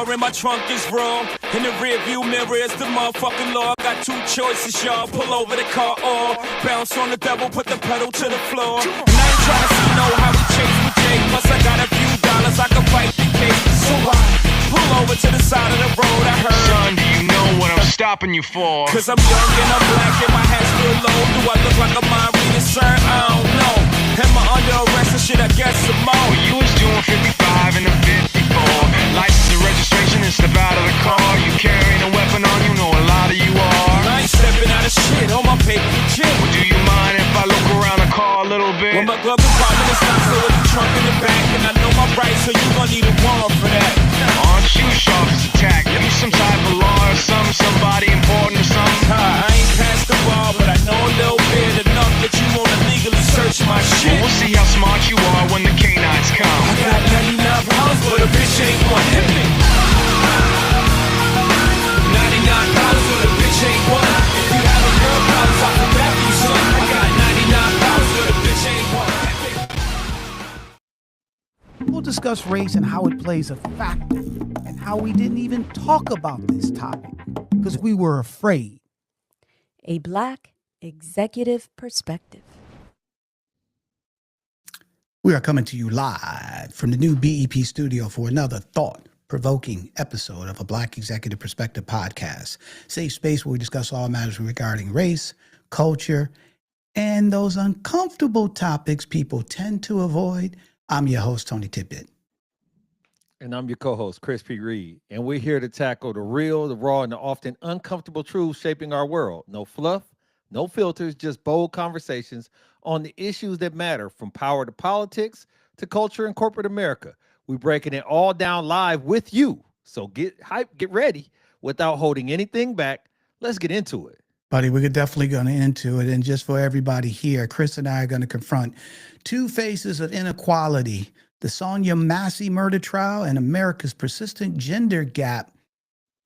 car in my trunk is raw. In the rear view mirror is the motherfucking law. Got two choices, y'all. Pull over the car or bounce on the devil, put the pedal to the floor. And I ain't tryna see no how we chase with Jay. Plus I got a few dollars, I can fight the case. So I pull over to the side of the road. I heard, son, do you know what I'm stopping you for? Cause I'm young and I'm black and my hat's still low. Do I look like a mind reader, sir? I don't know. Am I under arrest and shit? I guess some more. Well, you was doing 55 and a 54. License and registration and step out of the car. You carrying a weapon on you, know a lot of you are. I ain't stepping out of shit on my paper legit. Well, do you mind if I look around the car a little bit? Well, my glove compartment is locked, so it's the trunk in the back. And I know my rights, so you gon' need a warrant for that. Aren't you sharp as a tack? You some type of law or somebody important or something? I ain't past the bar, but I know a little bit enough that you wanna legally search my shit. Well, we'll see how smart you are when the canines come. I got 99 pounds, but a bitch ain't one. Hit me. 99 pounds, but a bitch ain't one. If you have a girl problems, I can back you, son. I got 99 pounds, but a bitch ain't one. We'll discuss race and how it plays a factor and how we didn't even talk about this topic because we were afraid. A Black Executive Perspective. We are coming to you live from the new BEP studio for another thought-provoking episode of a Black Executive Perspective podcast. Safe space where we discuss all matters regarding race, culture, and those uncomfortable topics people tend to avoid. I'm your host, Tony Tippett. And I'm your co-host, Chris P. Reed. And we're here to tackle the real, the raw, and the often uncomfortable truths shaping our world. No fluff, no filters, just bold conversations on the issues that matter, from power to politics to culture and corporate America. We're breaking it all down live with you. So get hyped, get ready. Without holding anything back, let's get into it. Buddy, we're definitely going to into it. And just for everybody here, Chris and I are going to confront two faces of inequality: the Sonia Massey murder trial and America's persistent gender gap,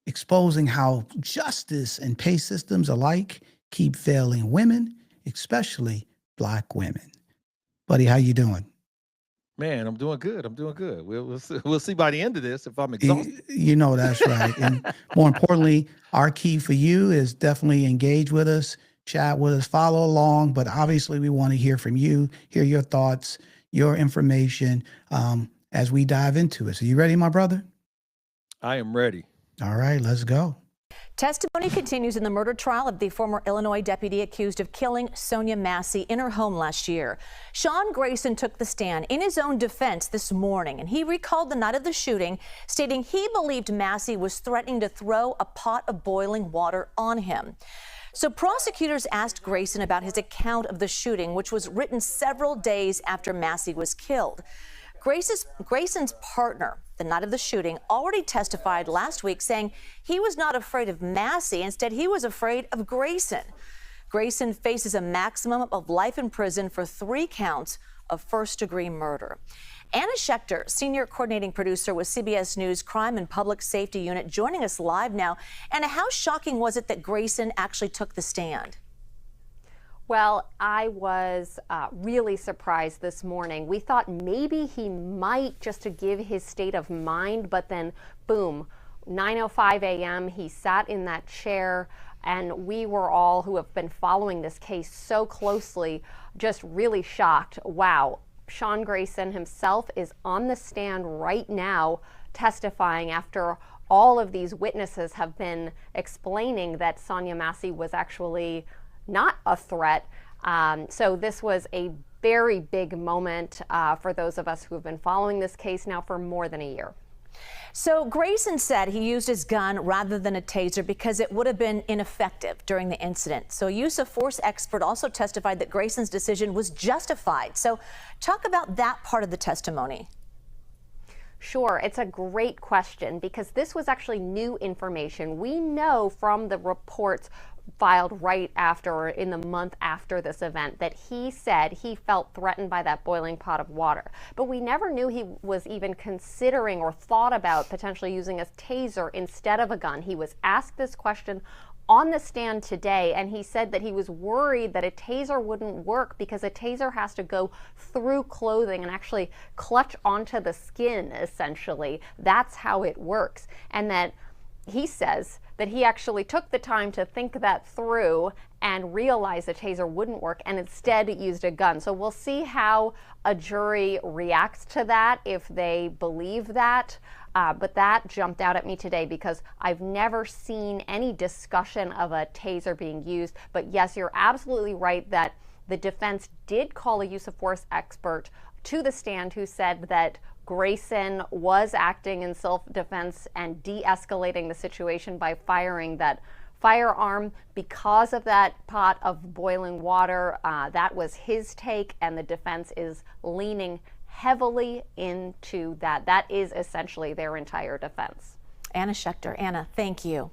exposing how justice and pay systems alike keep failing women, especially Black women. Buddy, how you doing? Man, I'm doing good. We'll see by the end of this if I'm exhausted. You know that's right. And more importantly, our key for you is definitely engage with us, chat with us, follow along. But obviously, we want to hear from you, hear your thoughts, your information as we dive into it. So you ready, my brother? I am ready. All right, let's go. Testimony continues in the murder trial of the former Illinois deputy accused of killing Sonia Massey in her home last year. Sean Grayson took the stand in his own defense this morning, and he recalled the night of the shooting, stating he believed Massey was threatening to throw a pot of boiling water on him. So prosecutors asked Grayson about his account of the shooting, which was written several days after Massey was killed. Grayson's partner the night of the shooting already testified last week, saying he was not afraid of Massey. Instead, he was afraid of Grayson. Grayson faces a maximum of life in prison for 3 counts of first-degree murder. Anna Schechter, senior coordinating producer with CBS News Crime and Public Safety Unit, joining us live now. Anna, how shocking was it that Grayson actually took the stand? Well, I was really surprised this morning. We thought maybe he might, just to give his state of mind, but then boom, 9:05 a.m., he sat in that chair, and we were all, who have been following this case so closely, just really shocked. Wow, Sean Grayson himself is on the stand right now testifying after all of these witnesses have been explaining that Sonia Massey was actually not a threat. So this was a very big moment for those of us who have been following this case now for more than a year. So Grayson said he used his gun rather than a taser because it would have been ineffective during the incident. So a use of force expert also testified that Grayson's decision was justified. So talk about that part of the testimony. Sure, it's a great question because this was actually new information. We know from the reports filed right after, or in the month after this event, that he said he felt threatened by that boiling pot of water. But we never knew he was even considering or thought about potentially using a taser instead of a gun. He was asked this question on the stand today, and he said that he was worried that a taser wouldn't work because a taser has to go through clothing and actually clutch onto the skin, essentially. That's how it works. And that he says that he actually took the time to think that through and realized a taser wouldn't work and instead used a gun. So we'll see how a jury reacts to that, if they believe that. But that jumped out at me today because I've never seen any discussion of a taser being used. But yes, you're absolutely right that the defense did call a use of force expert to the stand who said that Grayson was acting in self-defense and de-escalating the situation by firing that firearm because of that pot of boiling water. That was his take, and the defense is leaning heavily into that. That is essentially their entire defense. Anna Schechter. Anna, thank you.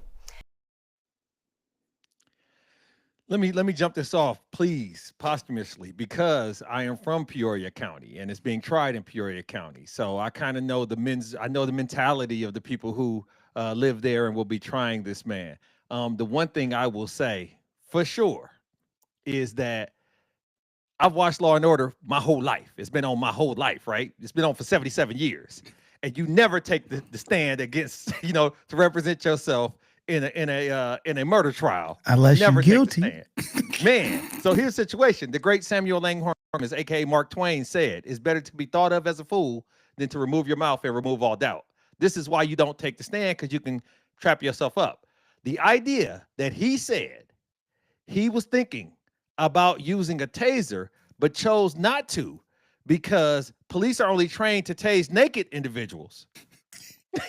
Let me jump this off, please, posthumously, because I am from Peoria County and it's being tried in Peoria County. So I kind of know the mentality of the people who live there and will be trying this man. The one thing I will say for sure is that I've watched Law and Order my whole life. It's been on my whole life, right? It's been on for 77 years. And you never take the stand against, to represent yourself in a murder trial. Unless you're Never take the guilty. stand. Man, so here's the situation. The great Samuel Langhorne, aka Mark Twain, said, "It's better to be thought of as a fool than to remove your mouth and remove all doubt." This is why you don't take the stand, because you can trap yourself up. The idea that he said he was thinking about using a taser, but chose not to because police are only trained to tase naked individuals.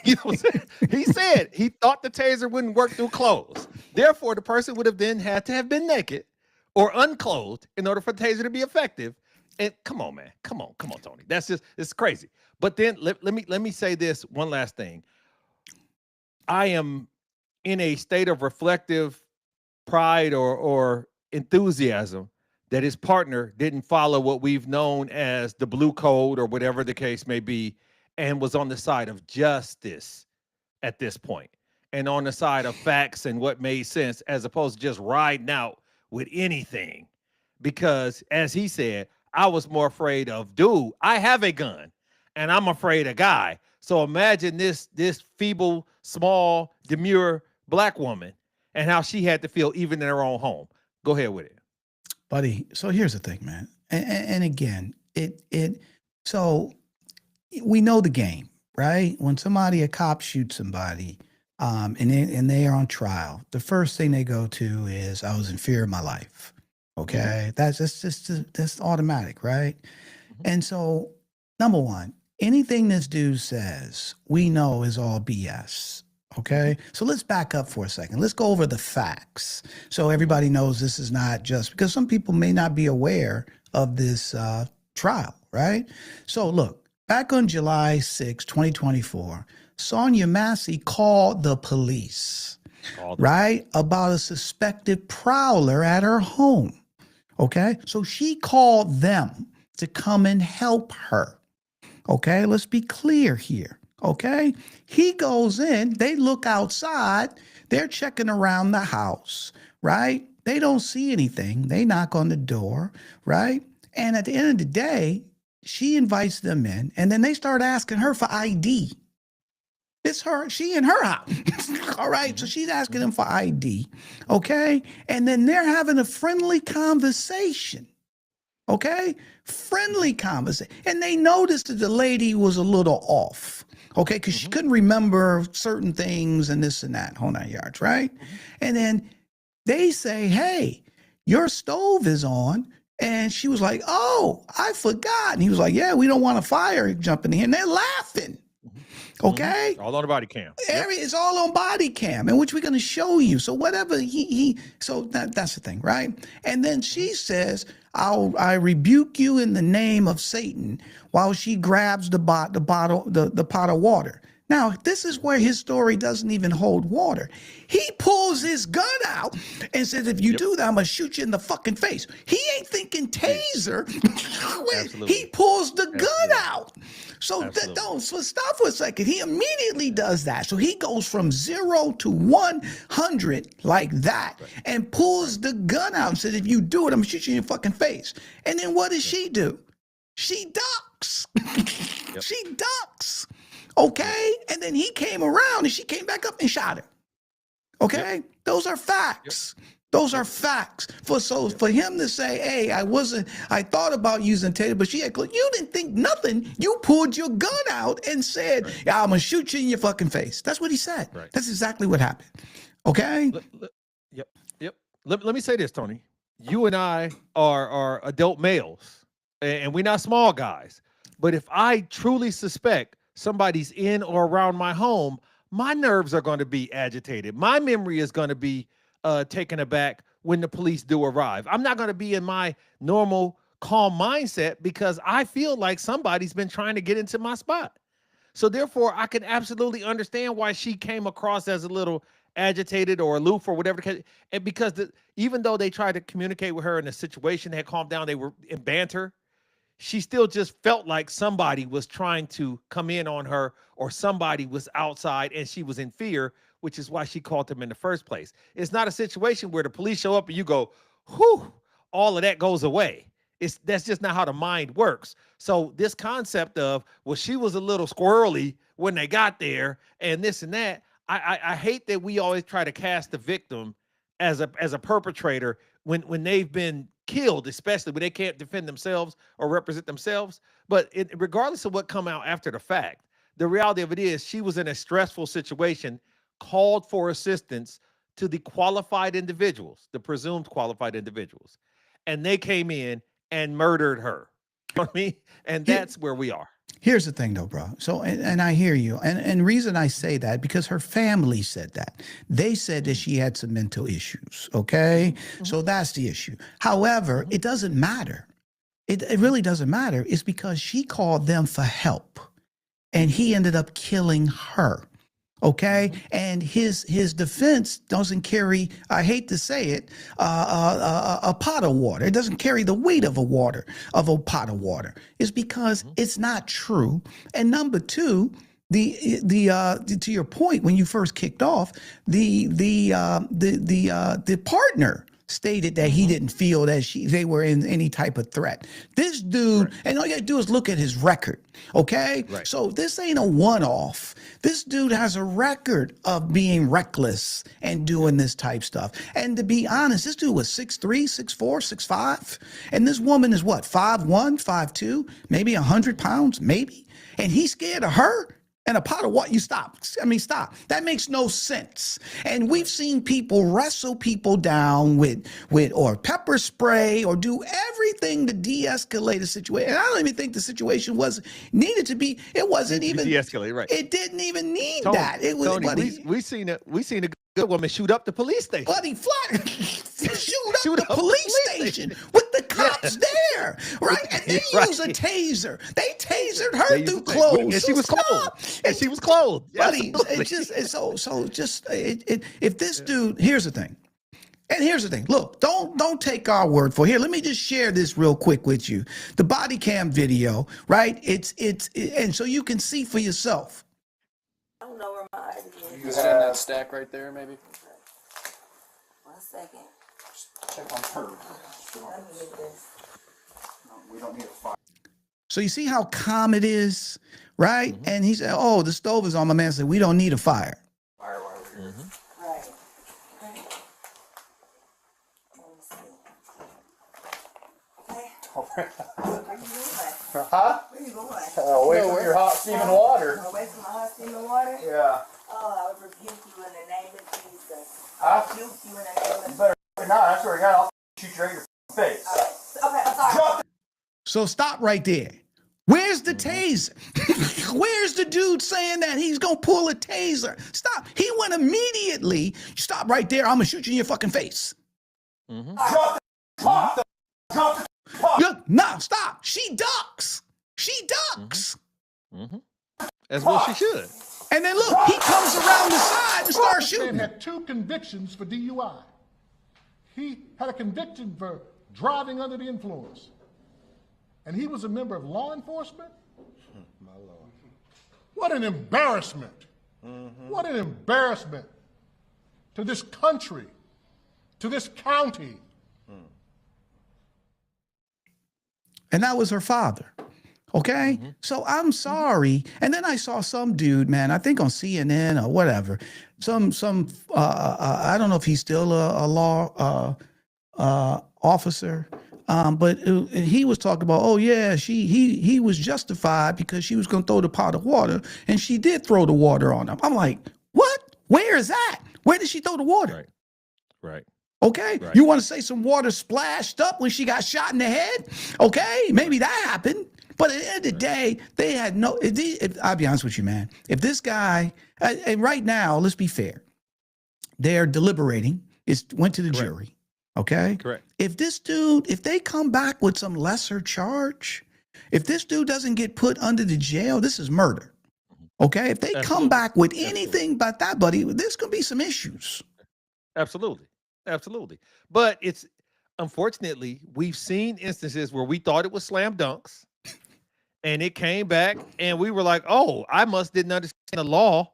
You know what I'm saying? He said he thought the taser wouldn't work through clothes. Therefore, the person would have then had to have been naked or unclothed in order for the taser to be effective. And come on, man. Come on, Tony. It's crazy. But then let me say this one last thing. I am in a state of reflective pride or enthusiasm that his partner didn't follow what we've known as the blue code or whatever the case may be, and was on the side of justice at this point and on the side of facts and what made sense, as opposed to just riding out with anything. Because as he said, I was more afraid of, dude, I have a gun and I'm afraid of guy. So imagine this feeble, small, demure black woman and how she had to feel even in her own home. Go ahead with it. Buddy, so here's the thing, man. And again, so we know the game, right? When a cop shoots somebody, and they are on trial, the first thing they go to is, I was in fear of my life. Okay. That's automatic, right? And so, number one, anything this dude says, we know is all BS. Okay. So let's back up for a second. Let's go over the facts. So everybody knows this is not just because some people may not be aware of this trial, right? So look, back on July 6, 2024, Sonya Massey called the police, right, about a suspected prowler at her home. Okay. So she called them to come and help her. Okay. Let's be clear here. Okay. He goes in, they look outside, they're checking around the house, right? They don't see anything. They knock on the door, right? And at the end of the day, she invites them in, and then they start asking her for ID. It's she in her house. All right. So she's asking them for ID. Okay. And then they're having a friendly conversation. Okay. Friendly conversation. And they noticed that the lady was a little off. Okay. Because she couldn't remember certain things and this and that, whole 9 yards. Right. And then they say, hey, your stove is on. And she was like, oh, I forgot. And he was like, yeah, we don't want a fire jumping in. And they're laughing. Okay. All on the body cam. It's all on body cam, in which we're going to show you. So whatever so that's the thing, right? And then she says, I rebuke you in the name of Satan, while she grabs the pot of water. Now, this is where his story doesn't even hold water. He pulls his gun out and says, if you do that, I'm going to shoot you in the fucking face. He ain't thinking taser. He pulls the gun out. So, so stop for a second. He immediately does that. So he goes from 0 to 100 like that and pulls the gun out and says, if you do it, I'm going to shoot you in your fucking face. And then what does she do? She ducks. She ducks. Okay. And then he came around and she came back up and shot her. Okay. Those are facts. Those are facts. For him to say, hey, I thought about using taser, but she had, you didn't think nothing. You pulled your gun out and said, yeah, I'm going to shoot you in your fucking face. That's what he said. Right. That's exactly what happened. Okay. Yep. Let me say this, Tony. You and I are adult males and we're not small guys. But if I truly suspect somebody's in or around my home, my nerves are going to be agitated. My memory is going to be taken aback when the police do arrive. I'm not going to be in my normal calm mindset because I feel like somebody's been trying to get into my spot. So therefore, I can absolutely understand why she came across as a little agitated or aloof or whatever. And because even though they tried to communicate with her in a situation that had calmed down, they were in banter, she still just felt like somebody was trying to come in on her or somebody was outside and she was in fear, which is why she called them in the first place. It's not a situation where the police show up and you go, whew, all of that goes away. That's just not how the mind works. So this concept of, well, she was a little squirrely when they got there and this and that, I hate that we always try to cast the victim as a perpetrator when they've been killed, especially when they can't defend themselves or represent themselves. But regardless of what come out after the fact, the reality of it is she was in a stressful situation, called for assistance to the qualified individuals, the presumed qualified individuals. And they came in and murdered her. You know what I mean? And that's where we are. Here's the thing though, bro. So, and I hear you. And reason I say that, because her family said that. They said that she had some mental issues, okay? So that's the issue. However, it doesn't matter. It really doesn't matter. It's because she called them for help. And he ended up killing her. Okay, and his defense doesn't carry, I hate to say it, a pot of water. It doesn't carry the weight of a pot of water. It's because it's not true. And number two, to your point, when you first kicked off, the partner stated that he didn't feel that they were in any type of threat. This dude, and all you gotta do is look at his record, okay? So this ain't a one-off. This dude has a record of being reckless and doing this type stuff. And to be honest, this dude was 6'3", 6'4", 6'5", and this woman is what, 5'1", 5'2", maybe 100 pounds, maybe? And he's scared of her? And a pot of what? You stop. I mean, stop. That makes no sense. And we've seen people wrestle people down with or pepper spray or do everything to de-escalate a situation. And I don't even think the situation was needed to be. It wasn't even de-escalate, right? It didn't even need that. It was. Tony, we seen a good woman shoot up the police station. Buddy, flat shoot up the police station with the cops there, right? And they use a taser. They tasered her through clothes. And she was clothed. And she was clothed. Buddy, it's just if this dude, here's the thing. And here's the thing. Look, don't take our word for it. Here, let me just share this real quick with you. The body cam video, right? And so you can see for yourself. I don't know where my ID is. You had in that stack right there, maybe? Okay. 1 second. Check on her. Let me get this. No, we don't need a fire. So you see how calm it is, right? And he said, oh, the stove is on. My man said, we don't need a fire. Fire while we're here. Right. Okay. Let me see. Okay. All right. Where you going? Huh? Where you going? Away from your hot steaming water. Away from my hot steaming water? Yeah. Oh, I would rebuke you in the name of Jesus. Huh? Rebuke you in the name of Jesus. Better not. I swear to God, I'll shoot you right in your face. Okay, I'm sorry. Drop So stop right there. Where's the taser? Where's the dude saying that he's going to pull a taser? Stop. He went immediately. Stop right there. I'm going to shoot you in your fucking face. Drop the top. Drop the top. Look, no, stop. She ducks. She ducks. As well she should. And then look, he comes around the side and starts This man shooting. had 2 convictions for DUI. He had a conviction for driving under the influence. And he was a member of law enforcement? My Lord. What an embarrassment. What an embarrassment to this country, to this county. And that was her father. Okay. So I'm sorry. And then I saw some dude, man, I think on CNN or whatever, I don't know if he's still a law officer. But he was talking about, oh yeah, he was justified because she was going to throw the pot of water, and she did throw the water on him. I'm like, what? Where is that? Where did she throw the water? Right. Okay. Right. You want to say some water splashed up when she got shot in the head? Okay. Maybe that happened. But at the end of the day, they had no, I'll be honest with you, man. If this guy, and right now, let's be fair, they're deliberating. It went to the jury. Okay. Correct. If this dude, if they come back with some lesser charge, if this dude doesn't get put under the jail, this is murder. Okay. If they come back with anything but that, buddy, there's going to be some issues. Absolutely. But it's, unfortunately, we've seen instances where we thought it was slam dunks and it came back and we were like, oh, I didn't understand the law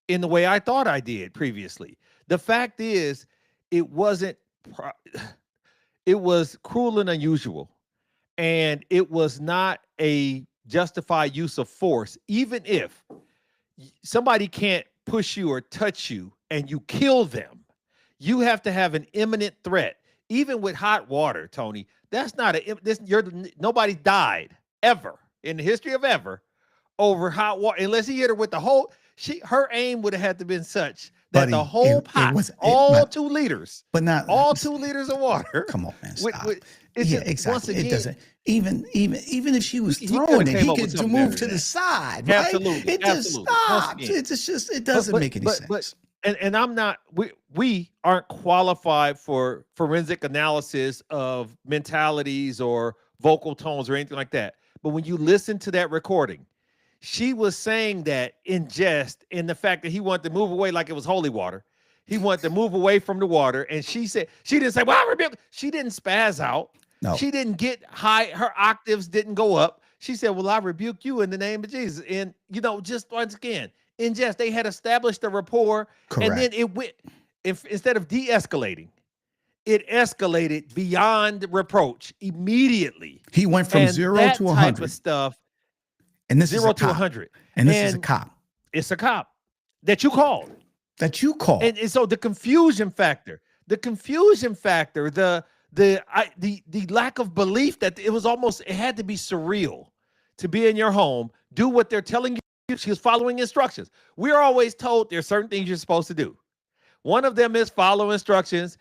in the way I thought I did previously. The fact is, it was cruel and unusual, and it was not a justified use of force. Even if somebody can't push you or touch you and you kill them, you have to have an imminent threat. Even with hot water, Tony, that's not nobody died ever in the history of ever over hot water, unless he hit her with the whole. Her aim would have had to been such that the whole pot, all 2 liters, but not all 2 liters of water. Come on, man. Stop. It's Yeah, just, exactly. once again, It doesn't even if she was He throwing could've it, came he up with could something move better to than the that. side, right? Absolutely, It just absolutely. Once stops. again. It's just it doesn't make any sense. And I'm not, we aren't qualified for forensic analysis of mentalities or vocal tones or anything like that. But when you listen to that recording, she was saying that in jest, in the fact that he wanted to move away like it was holy water. He wanted to move away from the water. And she didn't say, well, I rebuke. She didn't spaz out. No. She didn't get high. Her octaves didn't go up. She said, well, I rebuke you in the name of Jesus. And, just once again, in jest, they had established a rapport. Correct. And then it went, instead of de-escalating, it escalated beyond reproach immediately. He went from 0 to 100. Type of stuff. And this 0 is a to cop. 100. And this is a cop. It's a cop that you called. And so the confusion factor, the lack of belief that it had to be surreal to be in your home, do what they're telling you. She was following instructions. We're always told there's certain things you're supposed to do. One of them is follow instructions,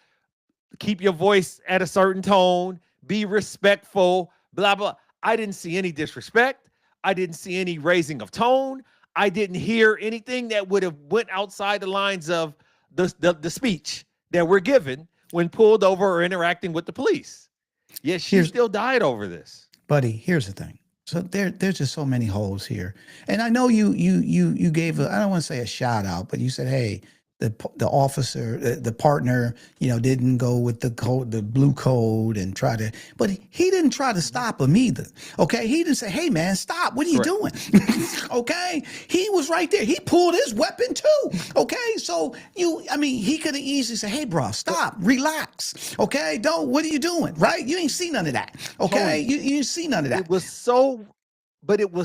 keep your voice at a certain tone, be respectful, blah, blah. I didn't see any disrespect. I didn't see any raising of tone. I didn't hear anything that would have went outside the lines of the speech that we're given when pulled over or interacting with the police. Yet she still died over this. Buddy, here's the thing. So there's just so many holes here. And I know you gave I don't want to say a shout out, but you said, hey, the officer, the partner, didn't go with the code, the blue code, and but he didn't try to stop him either. Okay. He didn't say, hey man, stop. What are you doing? Okay. He was right there. He pulled his weapon too. Okay. So he could have easily said, hey bro, stop, relax. Okay. What are you doing? Right. You ain't see none of that. Okay. You didn't see none of that. It was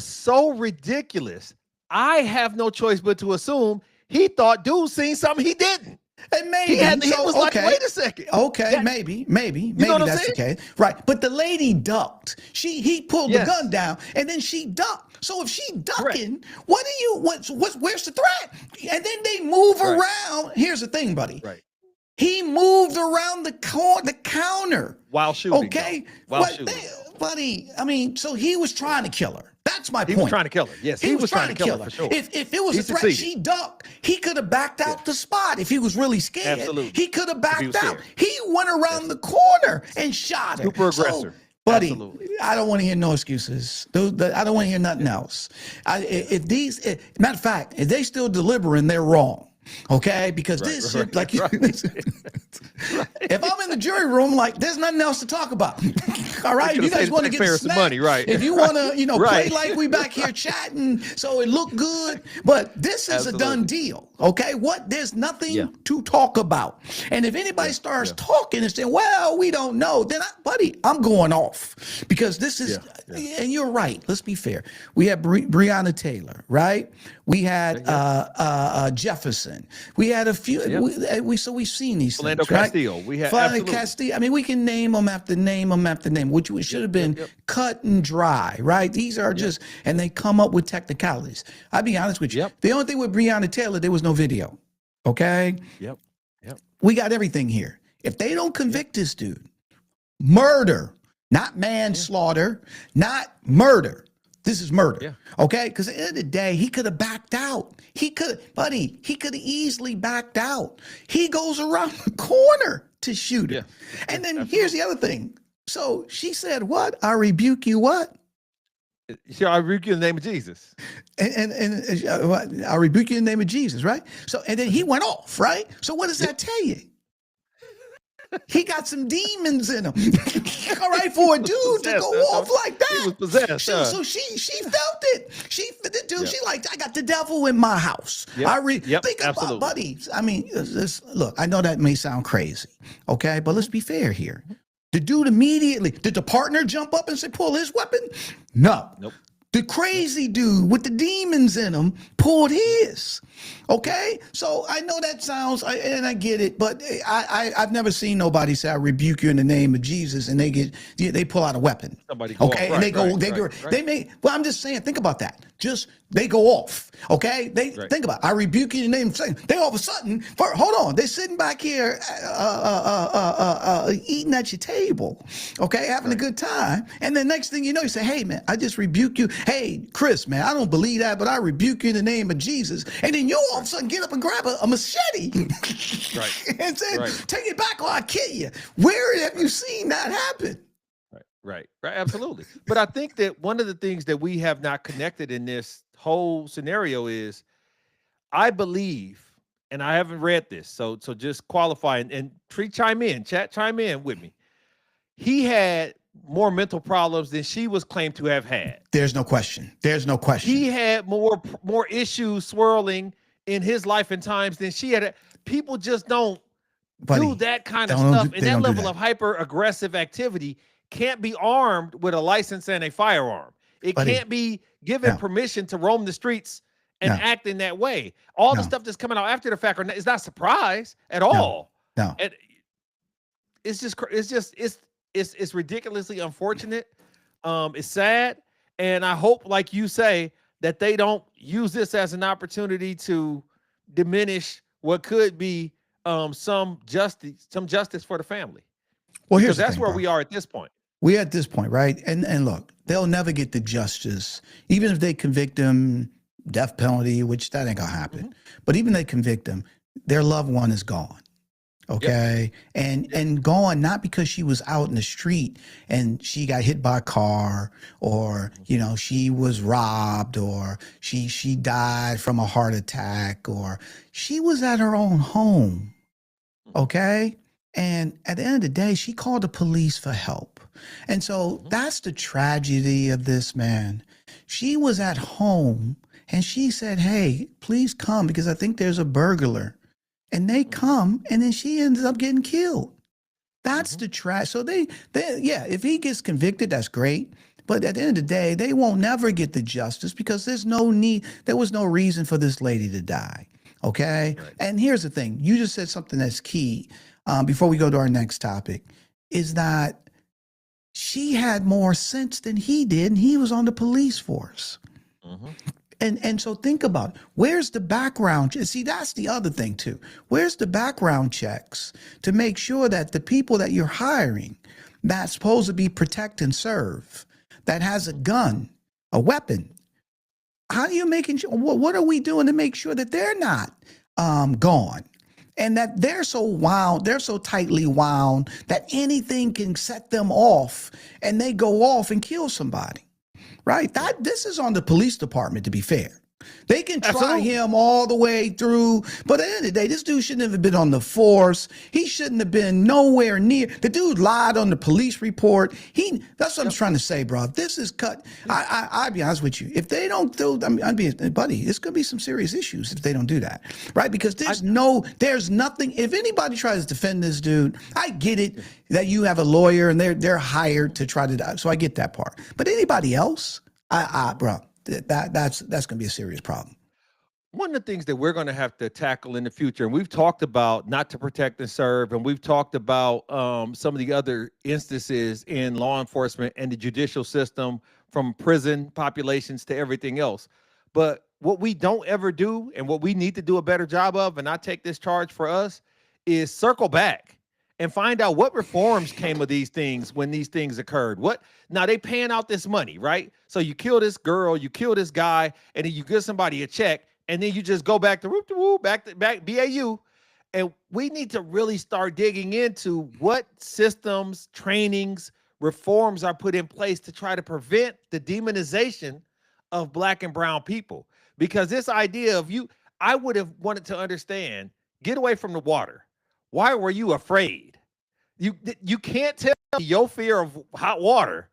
so ridiculous. I have no choice but to assume he thought dude seen something he didn't. And maybe he was like, wait a second. Okay, maybe that's the case. Right. But the lady ducked. He pulled the gun down and then she ducked. So if she ducking, where's the threat? And then they move around. Here's the thing, buddy. Right. He moved around the counter. While shooting. Okay. While shooting. Buddy, so he was trying to kill her. That's my point. He was trying to kill her. Yes, he was trying to kill her for sure. If it was a threat, she ducked. He could have backed out the spot if he was really scared. Absolutely. He could have backed out. He went around the corner and shot her. Super aggressor. Buddy, Absolutely. I don't want to hear no excuses. I don't want to hear nothing else. Matter of fact, if they still delivering, they're wrong. Okay, because this shit, like, if I'm in the jury room, like, there's nothing else to talk about. All right, you guys want to get a snack, money, right? If you want to, Right. play like we back here chatting, so it look good. But this is a done deal. Okay, there's nothing to talk about. And if anybody starts talking and saying, "Well, we don't know," then, buddy, I'm going off because this is. And you're right. Let's be fair. We had Breonna Taylor, right? We had Jefferson. We had a few. So we've seen these Philando things, right? Castile. We had Philando absolutely. Castile. I mean, we can name them after name them after name, which should have been cut and dry, right? These are just, and they come up with technicalities. I'll be honest with you. The only thing with Breonna Taylor, there was no video. Okay. Yep. We got everything here. If they don't convict this dude, murder, not manslaughter, not murder. This is murder. Okay? Because at the end of the day, he could have backed out. He could have easily backed out. He goes around the corner to shoot her. And then here's the other thing. So she said, "What? I rebuke you, what?" I rebuke you in the name of Jesus. And I rebuke you in the name of Jesus, right? So, and then he went off, right? So what does that tell you? He got some demons in him. All right, for a dude to go off like that. He was possessed. So she felt it. She like, I got the devil in my house. Think about, buddy. I mean, look, I know that may sound crazy, okay? But let's be fair here. The dude immediately, did the partner jump up and say, pull his weapon? No. Nope. The crazy dude with the demons in him pulled his. Okay, so I know that sounds, and I get it, but I've never seen nobody say, "I rebuke you in the name of Jesus," and they pull out a weapon. Somebody go okay, off. and they go, they may. Well, I'm just saying, think about that. Just they go off. Okay, think about it. I rebuke you in the name of Jesus. They all of a sudden, hold on, they're sitting back here, eating at your table. Okay, having a good time, and then next thing you know, you say, "Hey man, I just rebuke you. Hey Chris, man, I don't believe that, but I rebuke you in the name of Jesus," and then you all of a sudden get up and grab a machete and say, "Take it back or I'll kill you." Where have you seen that happen? Right, absolutely. But I think that one of the things that we have not connected in this whole scenario is, I believe, and I haven't read this, so just qualify and chime in with me. He had more mental problems than she was claimed to have had. There's no question. He had more issues swirling in his life and times than she had. People just don't do that kind of stuff, and that level of hyper aggressive activity can't be armed with a license and a firearm. It can't be given permission to roam the streets and act in that way. All the stuff that's coming out after the fact is not surprise at all. No. And it's ridiculously unfortunate. It's sad, and I hope, like you say, that they don't use this as an opportunity to diminish what could be some justice for the family. Well, because that's where we are at this point. We're at this point, right? And look, they'll never get the justice, even if they convict them, death penalty, which that ain't gonna happen. But even if they convict them, their loved one is gone. Okay. And gone, not because she was out in the street and she got hit by a car, or, she was robbed, or she died from a heart attack, or she was at her own home. Okay. And at the end of the day, she called the police for help. And so that's the tragedy of this, man. She was at home and she said, "Hey, please come because I think there's a burglar." And they come, and then she ends up getting killed. That's the trash. So if he gets convicted, that's great. But at the end of the day, they won't never get the justice because there was no reason for this lady to die. Okay. Right. And here's the thing. You just said something that's key before we go to our next topic, is that she had more sense than he did, and he was on the police force. And so think about it. Where's the background? See, that's the other thing too. Where's the background checks to make sure that the people that you're hiring, that's supposed to be protect and serve, that has a gun, a weapon, how are you making sure? What are we doing to make sure that they're not gone? and that they're so wound, they're so tightly wound that anything can set them off and they go off and kill somebody, right? This is on the police department, to be fair. They can try Absolutely. him all the way through, but at the end of the day, this dude shouldn't have been on the force. He shouldn't have been nowhere near. The dude lied on the police report. That's what I'm trying to say, bro. This is cut. I'll be honest with you. If they don't do, buddy, it's gonna be some serious issues if they don't do that, right? Because there's nothing. If anybody tries to defend this dude, I get it that you have a lawyer and they're hired to try to. So I get that part. But anybody else, bro. That's going to be a serious problem. One of the things that we're going to have to tackle in the future, and we've talked about not to protect and serve, and we've talked about some of the other instances in law enforcement and the judicial system, from prison populations to everything else. But what we don't ever do, and what we need to do a better job of, and I take this charge for us, is circle back and find out what reforms came of these things when these things occurred. Now they paying out this money, right? So you kill this girl, you kill this guy, and then you give somebody a check, and then you just go back to back BAU. And we need to really start digging into what systems, trainings, reforms are put in place to try to prevent the demonization of Black and brown people. Because this idea of I would have wanted to understand, get away from the water. Why were you afraid? You can't tell me your fear of hot water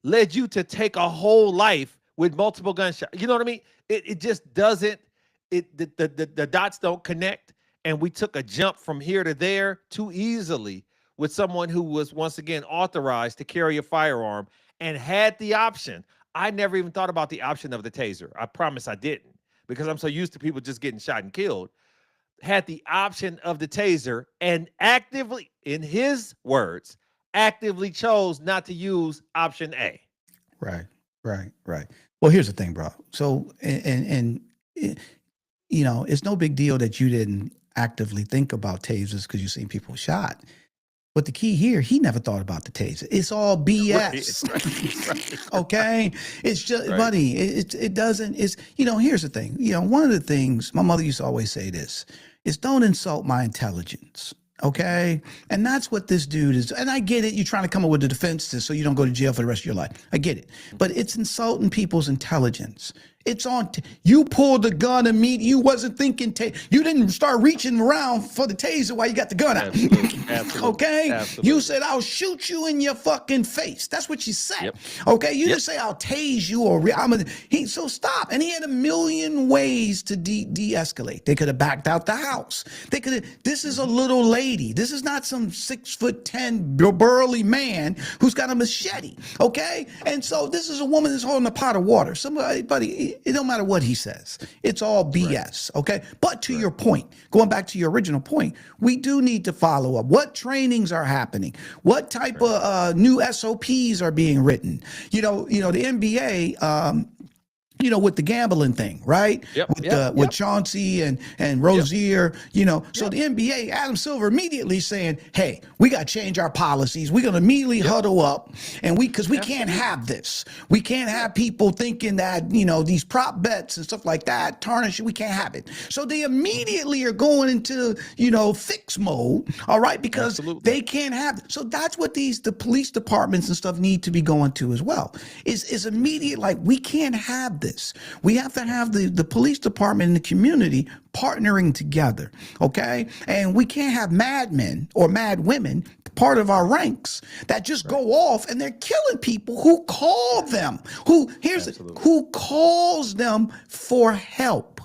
led you to take a whole life with multiple gunshots. You know what I mean? It just doesn't, the dots don't connect. And we took a jump from here to there too easily with someone who was, once again, authorized to carry a firearm and had the option. I never even thought about the option of the taser. I promise I didn't, because I'm so used to people just getting shot and killed. Had the option of the taser and actively, in his words, actively chose not to use option A. Right. Well, here's the thing, bro. So, and it's no big deal that you didn't actively think about tasers because you've seen people shot. But the key here, he never thought about the taser. It's all BS. Right. Okay? It's just, buddy, it doesn't, here's the thing. One of the things, my mother used to always say this, is don't insult my intelligence. Okay? And that's what this dude is. And I get it. You're trying to come up with a defense so you don't go to jail for the rest of your life. I get it. But it's insulting people's intelligence. It's on. You pulled the gun immediately. You wasn't thinking. You didn't start reaching around for the taser while you got the gun out. Absolutely. Okay. Absolutely. You said, "I'll shoot you in your fucking face." That's what you said. Yep. Okay. You didn't say, "I'll tase you," or so stop. And he had a million ways to de-escalate. They could have backed out the house. They could have. This is a little lady. This is not some 6'10" burly man who's got a machete. Okay. And so this is a woman that's holding a pot of water. Somebody. It don't matter what he says. It's all BS, okay? But to your point, going back to your original point, we do need to follow up. What trainings are happening? What type of new SOPs are being written? The NBA, with the gambling thing, right? With Chauncey and Rozier, So the NBA, Adam Silver immediately saying, "Hey, we got to change our policies. We're going to immediately huddle up, and because we can't have this. We can't have people thinking that these prop bets and stuff like that tarnish it. We can't have it. So they immediately are going into fix mode, all right? Because they can't have it. So that's what the police departments and stuff need to be going to as well. Is immediate, like, we can't have this. We have to have the police department and the community partnering together, okay? And we can't have madmen or mad women part of our ranks that just go off and they're killing people who call them, who calls them for help.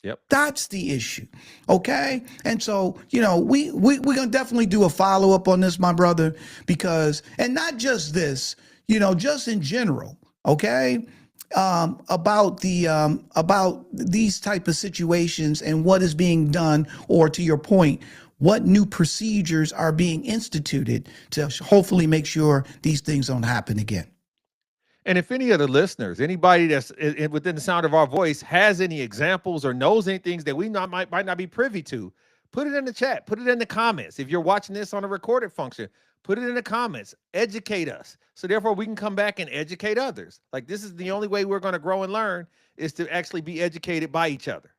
Yep. That's the issue. Okay. And so, we're going to definitely do a follow up on this, my brother, because, and not just this, just in general. Okay. About these type of situations and what is being done, or to your point, what new procedures are being instituted to hopefully make sure these things don't happen again. And if any of the listeners, anybody that's within the sound of our voice has any examples or knows any things that we might not be privy to, put it in the chat, put it in the comments. If you're watching this on a recorded function, put it in the comments, educate us. So therefore we can come back and educate others. Like, this is the only way we're going to grow and learn, is to actually be educated by each other.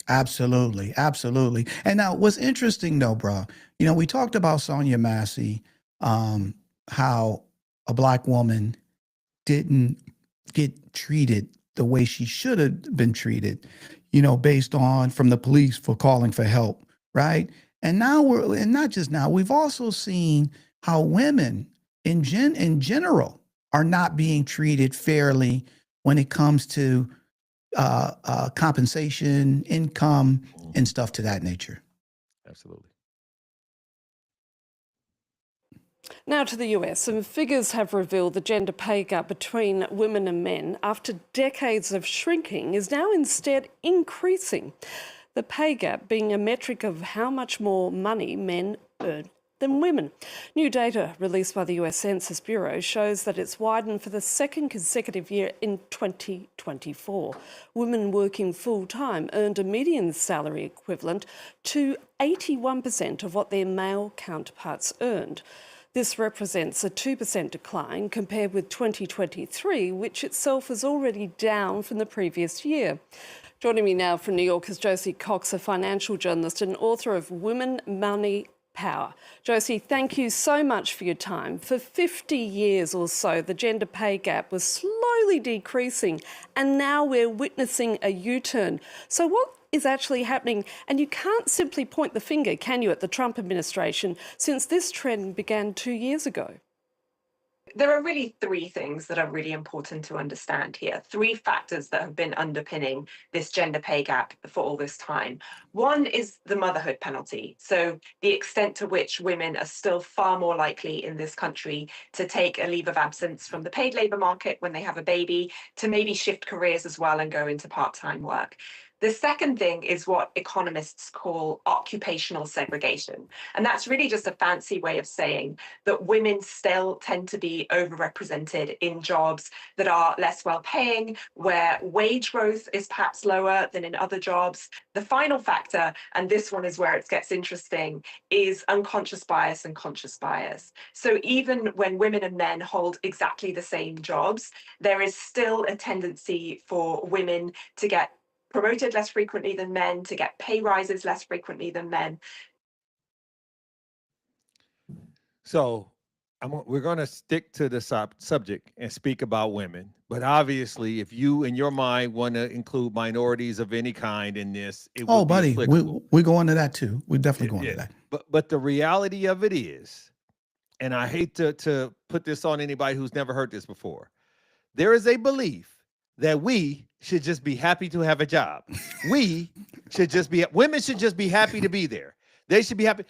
Absolutely, absolutely. And now, what's interesting though, bro, we talked about Sonia Massey, um, how a black woman didn't get treated the way she should have been treated, based on from the police for calling for help, right? And now and not just now, we've also seen how women in general are not being treated fairly when it comes to compensation, income, and stuff to that nature. Absolutely. Now to the US. Some figures have revealed the gender pay gap between women and men, after decades of shrinking, is now instead increasing. The pay gap being a metric of how much more money men earn than women. New data released by the US Census Bureau shows that it's widened for the second consecutive year in 2024. Women working full-time earned a median salary equivalent to 81% of what their male counterparts earned. This represents a 2% decline compared with 2023, which itself was already down from the previous year. Joining me now from New York is Josie Cox, a financial journalist and author of Women, Money, Power. Josie, thank you so much for your time. For 50 years or so, the gender pay gap was slowly decreasing, and now we're witnessing a U-turn. So what is actually happening? And you can't simply point the finger, can you, at the Trump administration, since this trend began 2 years ago? There are really three things that are really important to understand here. Three factors that have been underpinning this gender pay gap for all this time. One is the motherhood penalty. So the extent to which women are still far more likely in this country to take a leave of absence from the paid labor market when they have a baby, to maybe shift careers as well and go into part-time work. The second thing is what economists call occupational segregation. And that's really just a fancy way of saying that women still tend to be overrepresented in jobs that are less well paying, where wage growth is perhaps lower than in other jobs. The final factor, and this one is where it gets interesting, is unconscious bias and conscious bias. So even when women and men hold exactly the same jobs, there is still a tendency for women to get promoted less frequently than men, to get pay rises less frequently than men. So we're going to stick to the subject and speak about women. But obviously, if you, in your mind, want to include minorities of any kind in this, it would buddy, be applicable. we go into that too. We definitely go into that. But the reality of it is, and I hate to put this on anybody who's never heard this before, there is a belief that we should just be happy to have a job. Women should just be happy to be there. They should be happy.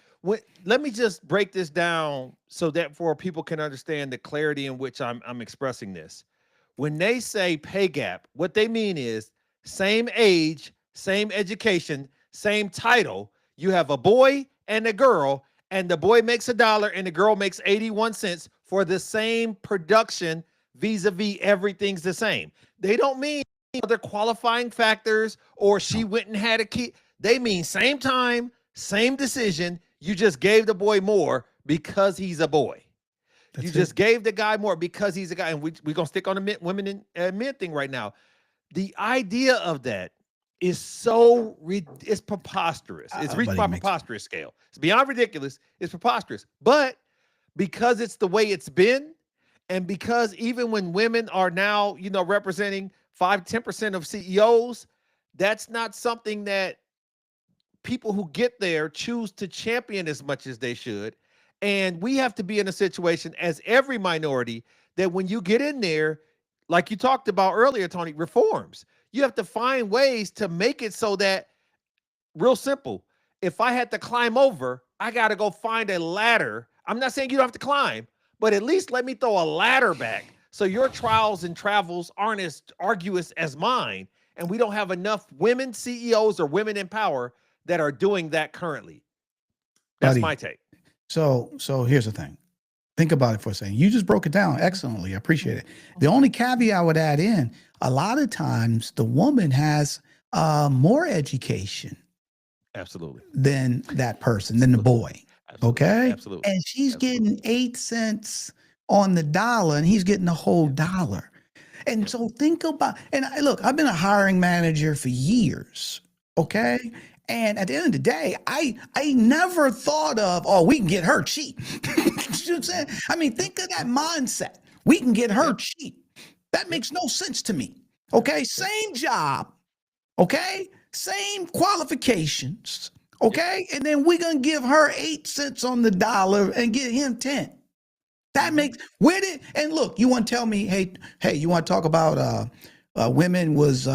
Let me just break this down so that for people can understand the clarity in which I'm expressing this. When they say pay gap, what they mean is same age, same education, same title. You have a boy and a girl, and the boy makes $1 and the girl makes 81 cents for the same production. Vis-a-vis everything's the same. They don't mean other qualifying factors or she went and had a kid. They mean same time, same decision. You just gave the boy more because he's a boy. You just gave the guy more because he's a guy. And we're going to stick on the women and men thing right now. The idea of that is it's preposterous. It's reached by preposterous scale. It's beyond ridiculous. It's preposterous. But because it's the way it's been, and because even when women are now, representing 5-10% of CEOs, that's not something that people who get there choose to champion as much as they should. And we have to be in a situation as every minority that when you get in there, like you talked about earlier, Tony, reforms, you have to find ways to make it so that, real simple, if I had to climb over, I got to go find a ladder. I'm not saying you don't have to climb, but at least let me throw a ladder back so your trials and travels aren't as arduous as mine, and we don't have enough women CEOs or women in power that are doing that currently. That's my take. So here's the thing. Think about it for a second. You just broke it down excellently. I appreciate it. The only caveat I would add in, a lot of times the woman has more education absolutely than that person, than the boy. Okay. Absolutely. And she's getting 8 cents on the dollar and he's getting the whole dollar. And so think about, and look, I've been a hiring manager for years. Okay. And at the end of the day, I never thought of, oh, we can get her cheap. You know what I'm saying? I mean, think of that mindset. We can get her cheap. That makes no sense to me. Okay. Same job. Okay. Same qualifications. Okay. And then we're going to give her 8 cents on the dollar and get him 10. That makes, and look, you want to tell me, hey, you want to talk about women was,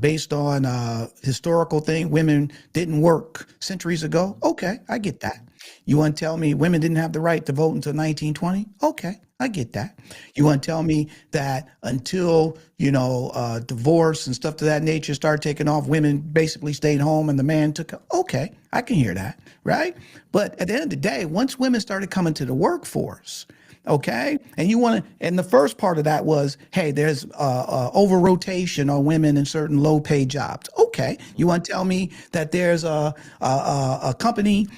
based on historical thing, women didn't work centuries ago. Okay, I get that. You want to tell me women didn't have the right to vote until 1920? Okay, I get that. You want to tell me that until, divorce and stuff to that nature started taking off, women basically stayed home and the man took, okay, I can hear that, right? But at the end of the day, once women started coming to the workforce, okay, and the first part of that was, hey, there's over rotation on women in certain low paid jobs. Okay, you want to tell me that there's a company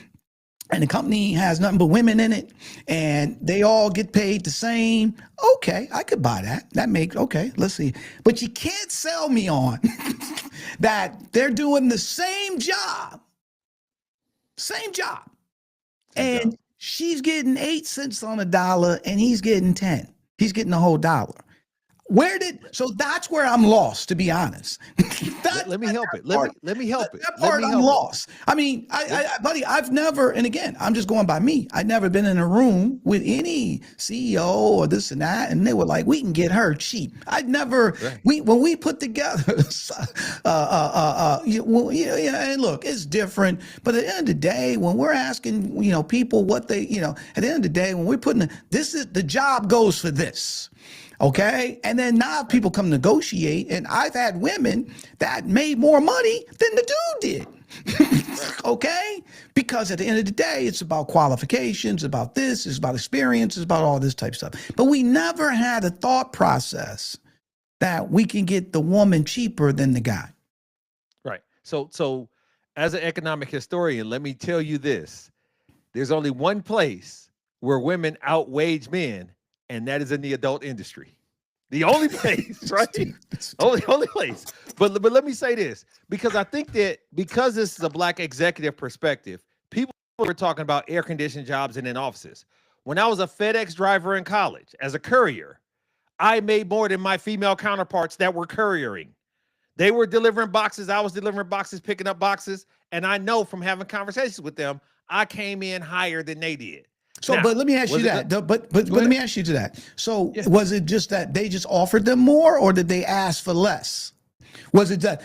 and the company has nothing but women in it and they all get paid the same? Okay, I could buy that. Okay, let's see. But you can't sell me on that they're doing the same job, and she's getting 8 cents on a dollar and he's getting 10. He's getting the whole dollar. So that's where I'm lost, to be honest. Let me help it. Let me help it. That part I'm lost. I mean, buddy, I've never, and again, I'm just going by me. I've never been in a room with any CEO or this and that, and they were like, we can get her cheap. I'd never, when we put together, and look, it's different. But at the end of the day, when we're asking, people what they, at the end of the day, when we're putting, the job goes for this. Okay. And then now people come negotiate, and I've had women that made more money than the dude did. Okay. Because at the end of the day, it's about qualifications, about this, it's about experience, it's about all this type of stuff. But we never had a thought process that we can get the woman cheaper than the guy. Right. So as an economic historian, let me tell you this. There's only one place where women outwage men, and that is in the adult industry. The only place, right? Only place. But let me say this, because I think that because this is a Black executive perspective, people are talking about air conditioned jobs and in offices. When I was a FedEx driver in college as a courier, I made more than my female counterparts that were couriering. They were delivering boxes. I was delivering boxes, picking up boxes. And I know from having conversations with them, I came in higher than they did. So, now, but let me ask you that. But let me ask you to that. So, was it just that they just offered them more, or did they ask for less? Was it that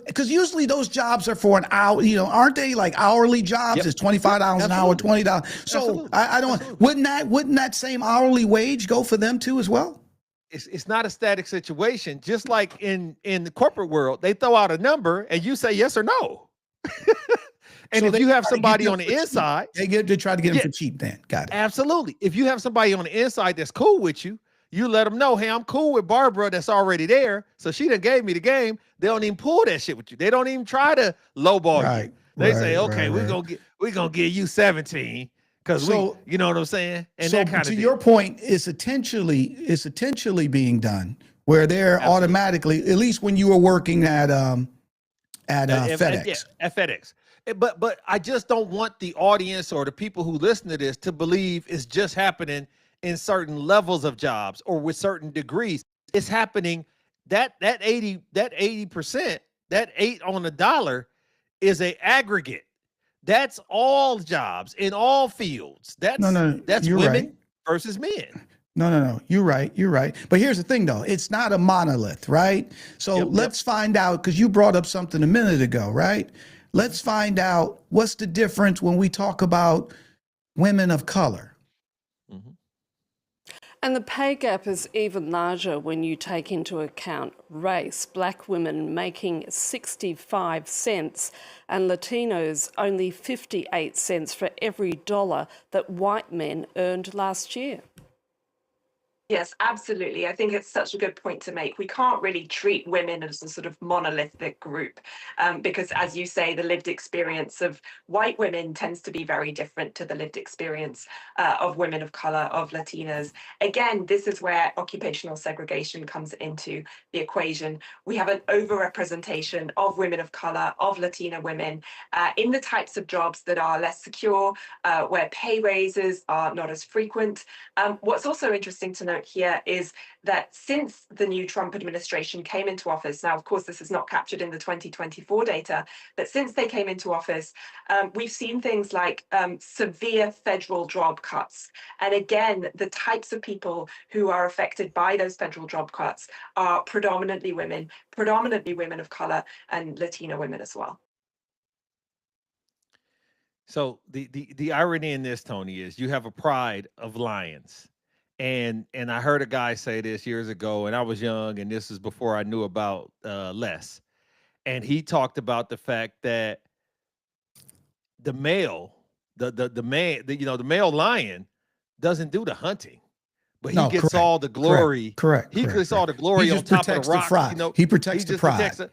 because usually those jobs are for an hour, aren't they like hourly jobs? It's $25 an hour, $20. So I don't. Wouldn't that same hourly wage go for them too as well? It's not a static situation. Just like in the corporate world, they throw out a number and you say yes or no. And so if you have somebody on the inside, they try to get them for cheap then. Got it. Absolutely. If you have somebody on the inside that's cool with you, you let them know, hey, I'm cool with Barbara that's already there. So she done gave me the game. They don't even pull that shit with you. They don't even try to lowball you. They say, okay, we're gonna give you 17 because you know what I'm saying? And so that kind of to your point, it's intentionally being done where they're automatically, at least when you were working at FedEx. At FedEx. But I just don't want the audience or the people who listen to this to believe it's just happening in certain levels of jobs or with certain degrees. It's happening that 80%, that 8 on the dollar is a aggregate. That's all jobs in all fields. That's women versus men. No. You're right. But here's the thing though. It's not a monolith, right? So let's find out, because you brought up something a minute ago, right? Let's find out what's the difference when we talk about women of color. Mm-hmm. And the pay gap is even larger when you take into account race. Black women making 65 cents and Latinos only 58 cents for every dollar that white men earned last year. Yes, absolutely. I think it's such a good point to make. We can't really treat women as a sort of monolithic group because, as you say, the lived experience of white women tends to be very different to the lived experience of women of color, of Latinas. Again, this is where occupational segregation comes into the equation. We have an overrepresentation of women of color, of Latina women in the types of jobs that are less secure, where pay raises are not as frequent. What's also interesting to note here is that since the new Trump administration came into office, now, of course, this is not captured in the 2024 data, but since they came into office, we've seen things like severe federal job cuts. And again, the types of people who are affected by those federal job cuts are predominantly women of color, and Latina women as well. So the irony in this, Tony, is you have a pride of lions. And I heard a guy say this years ago, and I was young, and this is before I knew about Les. And he talked about the fact that the male, the male lion doesn't do the hunting, but he gets all the glory. Correct. He gets all the glory on top of the rock. He protects the pride.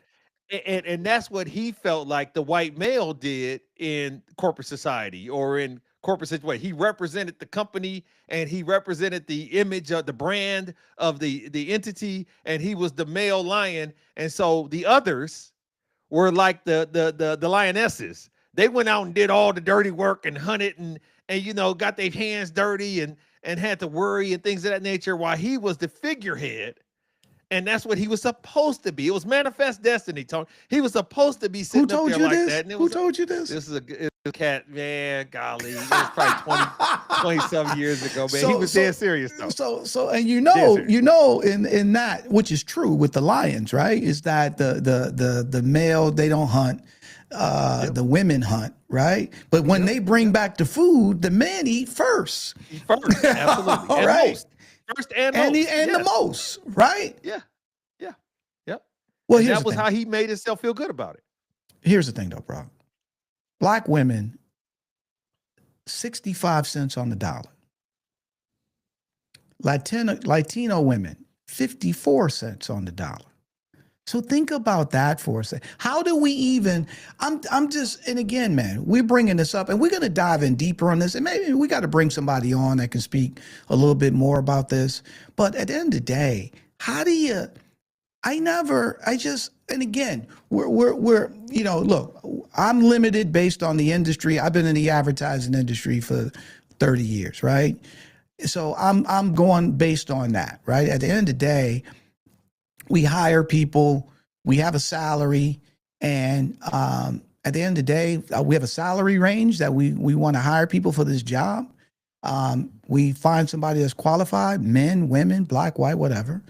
And that's what he felt like the white male did in corporate society or in corporate situation. He represented the company and he represented the image of the brand of the entity, and he was the male lion. And so the others were like the lionesses. They went out and did all the dirty work and hunted and got their hands dirty and had to worry and things of that nature, while he was the figurehead. And that's what he was supposed to be. It was manifest destiny, Tony. He was supposed to be sitting up there like that. And Who told you this? This is a cat, man. Golly, it was probably 20-some years ago, man. He was dead serious, though. So, and in that, which is true with the lions, right? Is that the male, they don't hunt. The women hunt, right? But when they bring back the food, the men eat first. Absolutely. All right. Most. First and most. The most, right? Yeah. Well, that was how he made himself feel good about it. Here's the thing, though, bro. Black women, 65 cents on the dollar. Latino women, 54 cents on the dollar. So think about that for a second. How do we even, I'm just, and again, man, we're bringing this up and we're going to dive in deeper on this. And maybe we got to bring somebody on that can speak a little bit more about this. But at the end of the day, how do you, and again, we're look, I'm limited based on the industry. I've been in the advertising industry for 30 years, right? So I'm going based on that, right? At the end of the day, we hire people, we have a salary, and at the end of the day, we have a salary range that we want to hire people for this job. We find somebody that's qualified, men, women, black, white, whatever.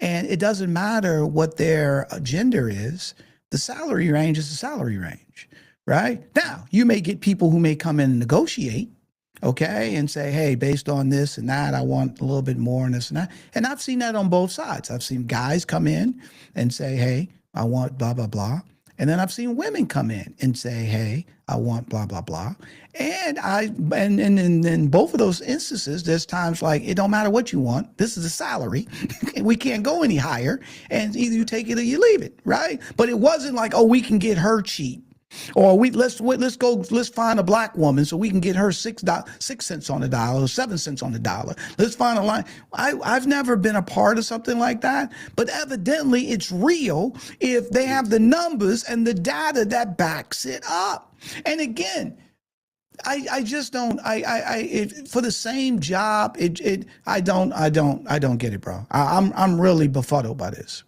And it doesn't matter what their gender is. The salary range is the salary range, right? Now, you may get people who may come in and negotiate, okay, and say, hey, based on this and that, I want a little bit more and this and that. And I've seen that on both sides. I've seen guys come in and say, hey, I want blah, blah, blah. And then I've seen women come in and say, hey, I want blah, blah, blah. And in both of those instances, there's times like, it don't matter what you want. This is a salary. We can't go any higher. And either you take it or you leave it, right? But it wasn't like, oh, we can get her cheap. Or let's find a black woman so we can get her 6 cents on the dollar or 7 cents on the dollar. Let's find a line. I've never been a part of something like that, but evidently it's real if they have the numbers and the data that backs it up. And again, I just don't. For the same job, I don't get it, bro. I'm really befuddled by this.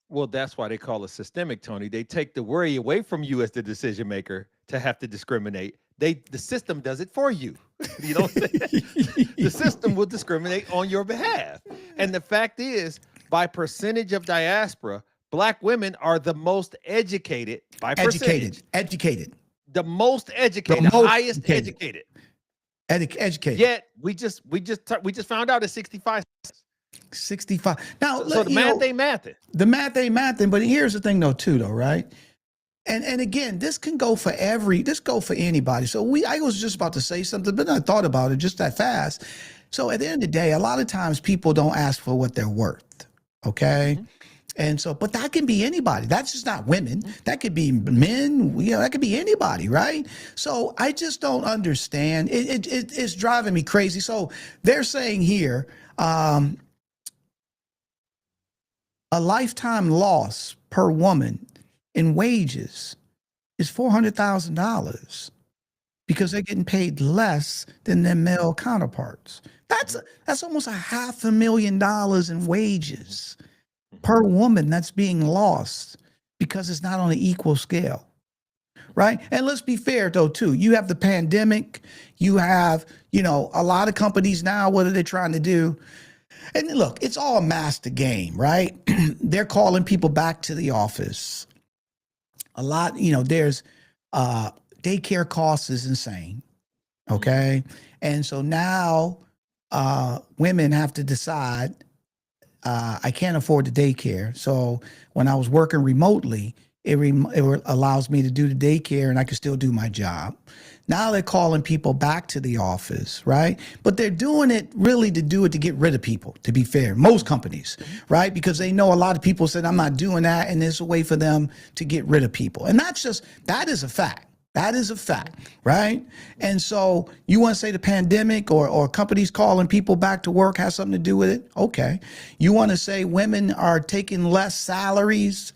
Well, that's why they call it systemic, Tony. They take the worry away from you as the decision maker to have to discriminate. The system does it for you. You know what I'm saying? The system will discriminate on your behalf. And the fact is, by percentage of diaspora, black women are the most educated by percentage. Educated. The most educated, the highest educated. Educated. Yet we just found out it's 65. 65. Now, so the math ain't mathing. The math ain't mathing, but here's the thing though, right? And again, this go for anybody. So I was just about to say something, but I thought about it just that fast. So at the end of the day, a lot of times people don't ask for what they're worth. Okay. And so, but that can be anybody. That's just not women. That could be men. That could be anybody, right? So I just don't understand. It's driving me crazy. So they're saying here, a lifetime loss per woman in wages is $400,000 because they're getting paid less than their male counterparts. That's almost $500,000 in wages per woman that's being lost because it's not on an equal scale, right? And let's be fair though, too. You have the pandemic, you have, a lot of companies now, what are they trying to do? And look, it's all a master game, right? They're calling people back to the office. A lot, there's daycare costs is insane, okay? And so now women have to decide, I can't afford the daycare. So when I was working remotely, it allows me to do the daycare and I can still do my job. Now they're calling people back to the office, right? But they're doing it really to get rid of people, to be fair. Most companies, right? Because they know a lot of people said, I'm not doing that. And it's a way for them to get rid of people. And that is a fact. That is a fact, right? And so you want to say the pandemic or companies calling people back to work has something to do with it? Okay. You want to say women are taking less salaries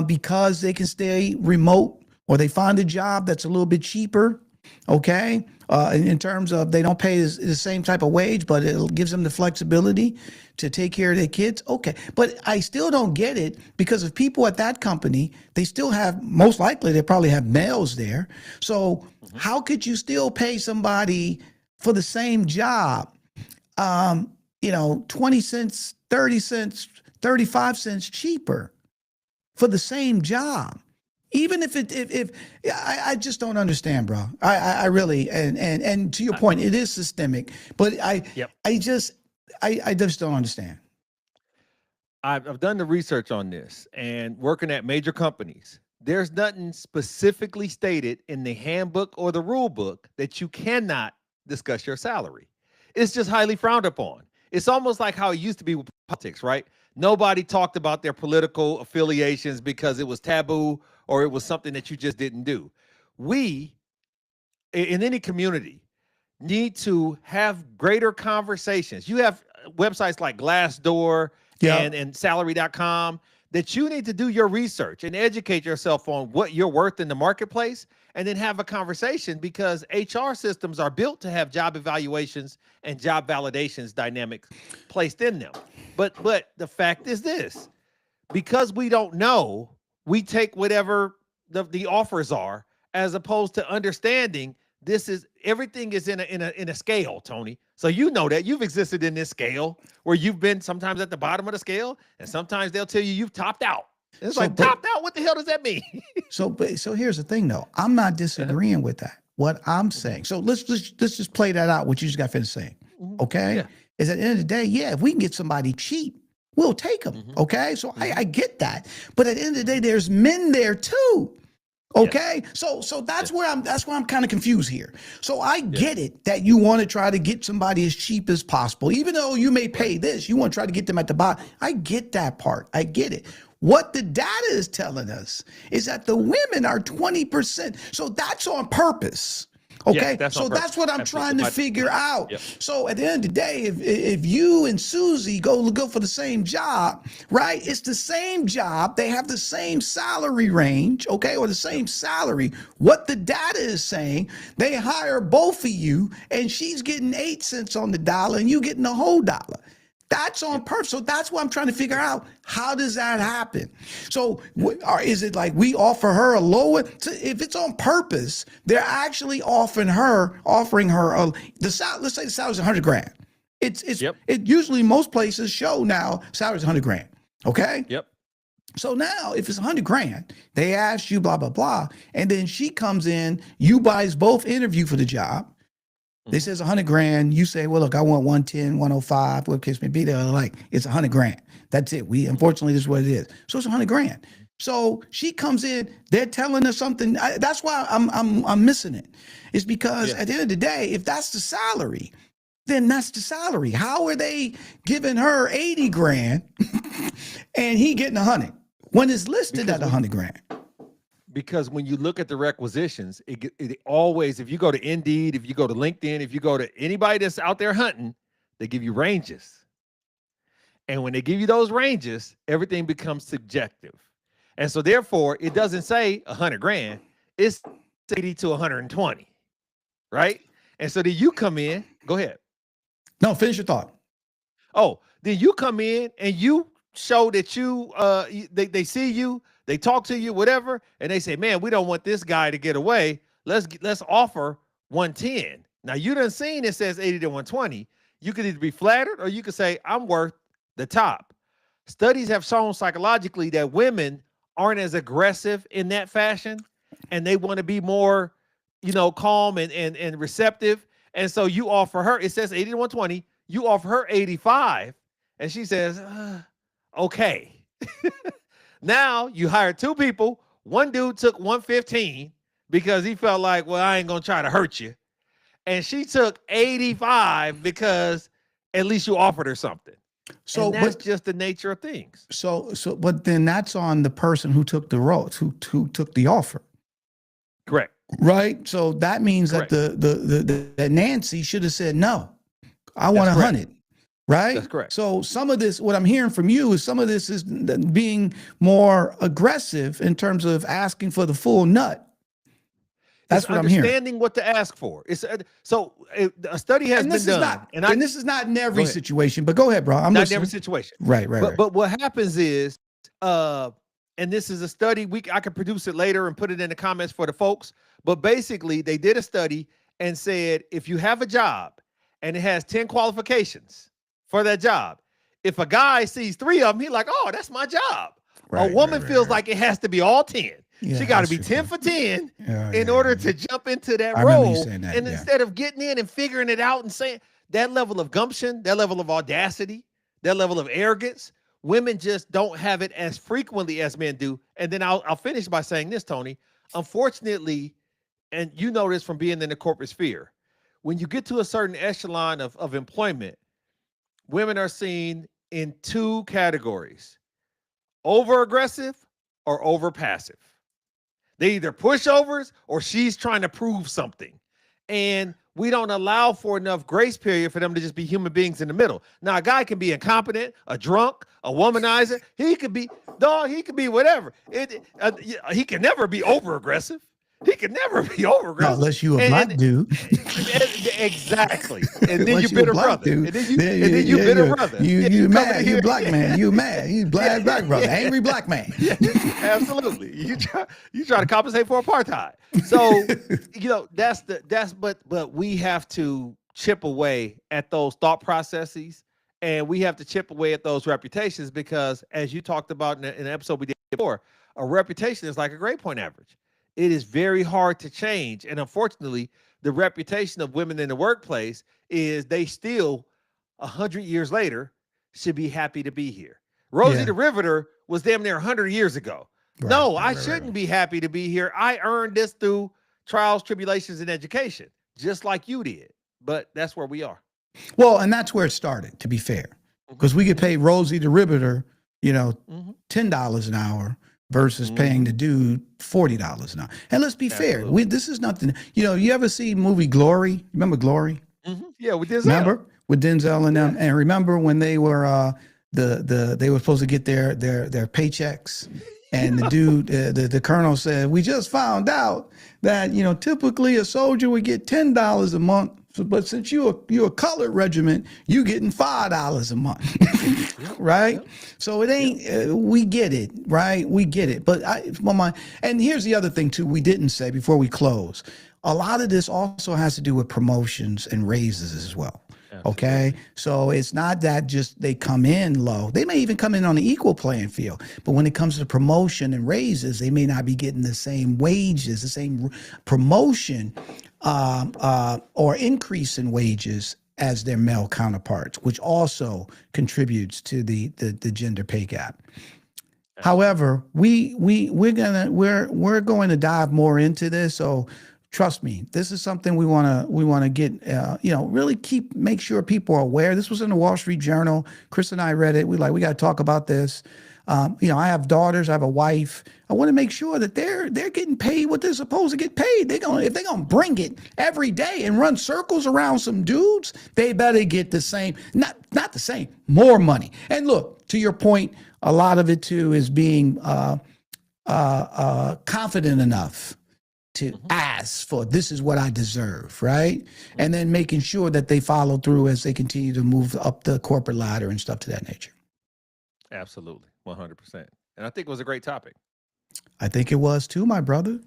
because they can stay remote or they find a job that's a little bit cheaper, okay? In terms of they don't pay the same type of wage, but it gives them the flexibility to take care of their kids. Okay, but I still don't get it because if people at that company, they still have, most likely they probably have males there. So how could you still pay somebody for the same job, 20 cents, 30 cents, 35 cents cheaper for the same job? Even if I just don't understand, bro. I really, and to your point, it is systemic, but I just don't understand. I've done the research on this and working at major companies. There's nothing specifically stated in the handbook or the rule book that you cannot discuss your salary. It's just highly frowned upon. It's almost like how it used to be with politics, right? Nobody talked about their political affiliations because it was taboo or it was something that you just didn't do. We, in any community, need to have greater conversations. You have websites like Glassdoor and salary.com that you need to do your research and educate yourself on what you're worth in the marketplace and then have a conversation because HR systems are built to have job evaluations and job validations dynamics placed in them. But the fact is this, because we don't know, we take whatever the offers are as opposed to understanding everything is in a scale, Tony. So you know that you've existed in this scale where you've been sometimes at the bottom of the scale and sometimes they'll tell you you've topped out. It's topped out. What the hell does that mean? So here's the thing though. I'm not disagreeing with that. What I'm saying. So let's just play that out. What you just got finished saying. Okay. Yeah. Is at the end of the day, if we can get somebody cheap, we'll take them. Okay. So I get that. But at the end of the day, there's men there too. Okay. So that's where I'm kind of confused here. So I get it that you want to try to get somebody as cheap as possible, even though you may pay this, you want to try to get them at the bottom. I get that part. I get it. What the data is telling us is that the women are 20%. So that's on purpose. Okay. That's that's what I'm trying to figure out. Yep. So at the end of the day, if you and Susie go for the same job, right? It's the same job. They have the same salary range, okay, or the same salary. What the data is saying, they hire both of you and she's getting 8 cents on the dollar and you getting the whole dollar. That's on purpose. So that's what I'm trying to figure out. How does that happen? So is it like we offer her a lower? If it's on purpose, they're actually offering her let's say the salary's $100,000. It usually most places show now salary's $100,000. Okay. Yep. So now if it's $100,000, they ask you blah, blah, blah. And then she comes in, you guys both interview for the job. They says $100,000. You say, well, look, I want 110, 105, what case may be. They're like, it's $100,000. That's it. Unfortunately, this is what it is. So it's $100,000. So she comes in, they're telling us something. That's why I'm missing it. It's because at the end of the day, if that's the salary, then that's the salary. How are they giving her 80 grand and he getting 100 when it's listed at 100 grand? Because when you look at the requisitions, it always, if you go to Indeed, if you go to LinkedIn, if you go to anybody that's out there hunting, they give you ranges. And when they give you those ranges, everything becomes subjective. And so therefore, it doesn't say 100 grand, it's 80 to 120, right? And so then you come in, go ahead. No, finish your thought. Oh, then you come in and you show that you, they see you, they talk to you, whatever, and they say, man, we don't want this guy to get away. Let's offer 110. Now you done seen it says 80 to 120. You could either be flattered or you could say, I'm worth the top. Studies have shown psychologically that women aren't as aggressive in that fashion, and they want to be more, calm and receptive. And so you offer her, it says 80 to 120, you offer her 85, and she says, okay. Now you hired two people. One dude took 115 because he felt like, well, I ain't gonna try to hurt you. And she took 85 because at least you offered her something. So and that's just the nature of things. But then that's on the person who took the role, who took the offer. Correct. Right. So that means Correct. That Nancy should have said, no, I want 100. Right. That's correct. So some of this, what I'm hearing from you is some of this is being more aggressive in terms of asking for the full nut. That's what I'm hearing. Understanding what to ask for. It's a study has been done, and this is not in every situation. But go ahead, bro. I'm not in every situation. Right. But what happens is, and this is a study. I could produce it later and put it in the comments for the folks. But basically, they did a study and said if you have a job and it has 10 qualifications for that job, if a guy sees 3 of them, he's like, "Oh, that's my job." A woman feels like it has to be all 10. Yeah, she got to be 10 for 10 in order to jump into that role. And instead of getting in and figuring it out and saying that level of gumption, that level of audacity, that level of arrogance, women just don't have it as frequently as men do. And then I'll finish by saying this, Tony. Unfortunately, and you know this from being in the corporate sphere, when you get to a certain echelon of employment, women are seen in 2 categories: over aggressive or over passive. They either pushovers or she's trying to prove something. And we don't allow for enough grace period for them to just be human beings in the middle. Now, a guy can be incompetent, a drunk, a womanizer. He could be whatever. He can never be over aggressive. He can never be over aggressive. Unless you a black dude. Exactly. And then you bitter brother. And then you bitter brother. You mad. You black man. You mad. You black brother. Angry black man. Absolutely. You try to compensate for apartheid. So, but we have to chip away at those thought processes, and we have to chip away at those reputations, because as you talked about in an episode we did before, a reputation is like a grade point average. It is very hard to change. And unfortunately, the reputation of women in the workplace is they still 100 years later should be happy to be here. Rosie the Riveter was damn near 100 years ago. I shouldn't be happy to be here. I earned this through trials, tribulations, and education, just like you did. But that's where we are. Well, and that's where it started, to be fair, because we could pay Rosie the Riveter, $10 an hour versus paying the dude $40 an hour. And let's be fair, this is nothing. You ever see movie Glory? Remember Glory? Yeah, with Denzel. Remember with Denzel and them. And remember when they were they were supposed to get their paychecks, and the dude, the colonel said, "We just found out that typically a soldier would get $10 a month, but since you're a colored regiment, you getting $5 a month." Right? So it ain't, we get it, right? We get it. But and here's the other thing too, we didn't say before we close. A lot of this also has to do with promotions and raises as well. Absolutely. Okay. So it's not that just they come in low. They may even come in on an equal playing field. But when it comes to promotion and raises, they may not be getting the same wages, the same promotion or increase in wages as their male counterparts, which also contributes to the gender pay gap. However, we're going to dive more into this. So trust me, this is something we want to get, really make sure people are aware. This was in the Wall Street Journal. Chris and I read it. We got to talk about this. I have daughters, I have a wife. I want to make sure that they're getting paid what they're supposed to get paid. If they're gonna bring it every day and run circles around some dudes, they better get the same, not the same, more money. And look, to your point, a lot of it too is being confident enough to ask for, this is what I deserve, right? And then making sure that they follow through as they continue to move up the corporate ladder and stuff to that nature. Absolutely, 100%. And I think it was a great topic. I think it was too, my brother.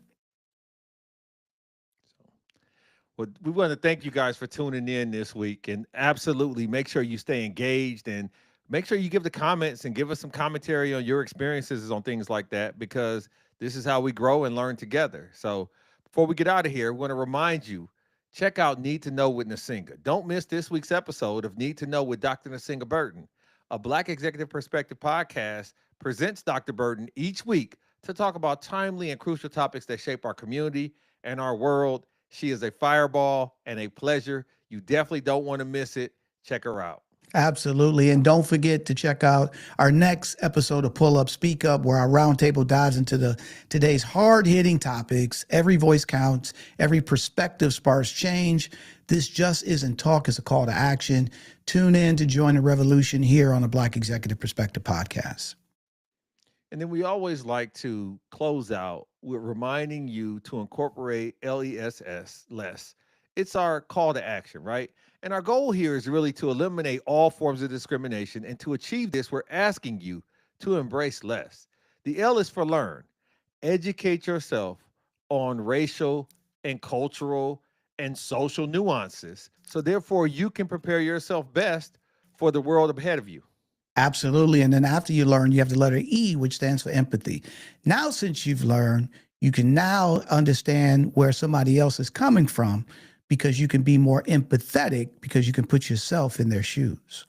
Well, we want to thank you guys for tuning in this week, and absolutely make sure you stay engaged and make sure you give the comments and give us some commentary on your experiences on things like that, because this is how we grow and learn together. So before we get out of here, we want to remind you, check out Need to Know with Nsinga. Don't miss this week's episode of Need to Know with Dr. Nsinga Burton. A Black Executive Perspective podcast presents Dr. Burton each week to talk about timely and crucial topics that shape our community and our world. She is a fireball and a pleasure. You definitely don't want to miss it. Check her out. Absolutely. And don't forget to check out our next episode of Pull Up, Speak Up, where our roundtable dives into today's hard-hitting topics. Every voice counts. Every perspective sparks change. This just isn't talk. It's a call to action. Tune in to join the revolution here on the Black Executive Perspective podcast. And then we always like to close out with reminding you to incorporate LESS, less. It's our call to action, right? And our goal here is really to eliminate all forms of discrimination. And to achieve this, we're asking you to embrace less. The L is for learn. Educate yourself on racial and cultural and social nuances, so therefore you can prepare yourself best for the world ahead of you. Absolutely. And then after you learn, you have the letter E, which stands for empathy. Now, since you've learned, you can now understand where somebody else is coming from, because you can be more empathetic because you can put yourself in their shoes.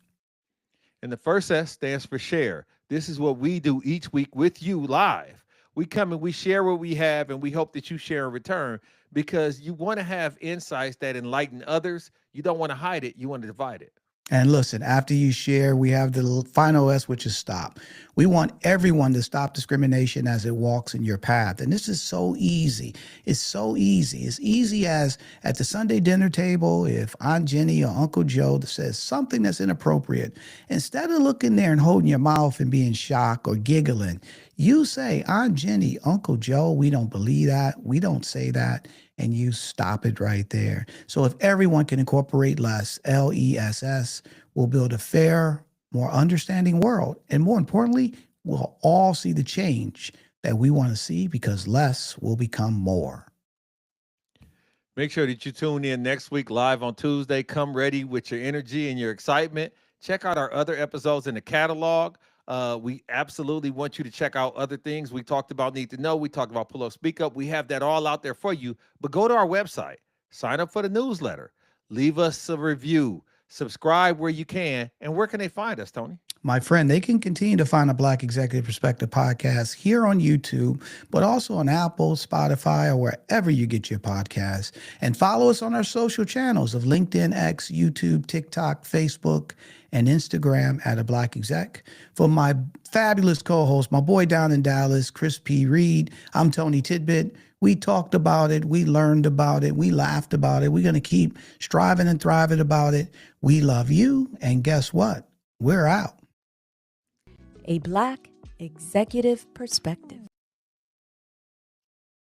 And the first S stands for share. This is what we do each week with you live. We come and we share what we have, and we hope that you share in return, because you want to have insights that enlighten others. You don't want to hide it. You want to divide it. And listen, after you share, we have the final S, which is stop. We want everyone to stop discrimination as it walks in your path. And this is so easy. It's so easy. It's easy as at the Sunday dinner table, if Aunt Jenny or Uncle Joe says something that's inappropriate, instead of looking there and holding your mouth and being shocked or giggling, you say, Aunt Jenny, Uncle Joe, we don't believe that. We don't say that. And you stop it right there. So if everyone can incorporate less, LESS, we'll build a fair, more understanding world. And more importantly, we'll all see the change that we want to see, because less will become more. Make sure that you tune in next week live on Tuesday. Come ready with your energy and your excitement. Check out our other episodes in the catalog. We absolutely want you to check out other things. We talked about Need to Know. We talked about Pull Up, Speak Up. We have that all out there for you. But go to our website, sign up for the newsletter, leave us a review, subscribe where you can. And where can they find us, Tony? My friend, they can continue to find a Black Executive Perspective podcast here on YouTube, but also on Apple, Spotify, or wherever you get your podcasts. And follow us on our social channels of LinkedIn, X, YouTube, TikTok, Facebook, and Instagram at A Black Exec. For my fabulous co-host, my boy down in Dallas, Chris P. Reed, I'm Tony Tidbit. We talked about it. We learned about it. We laughed about it. We're going to keep striving and thriving about it. We love you. And guess what? We're out. A Black Executive Perspective.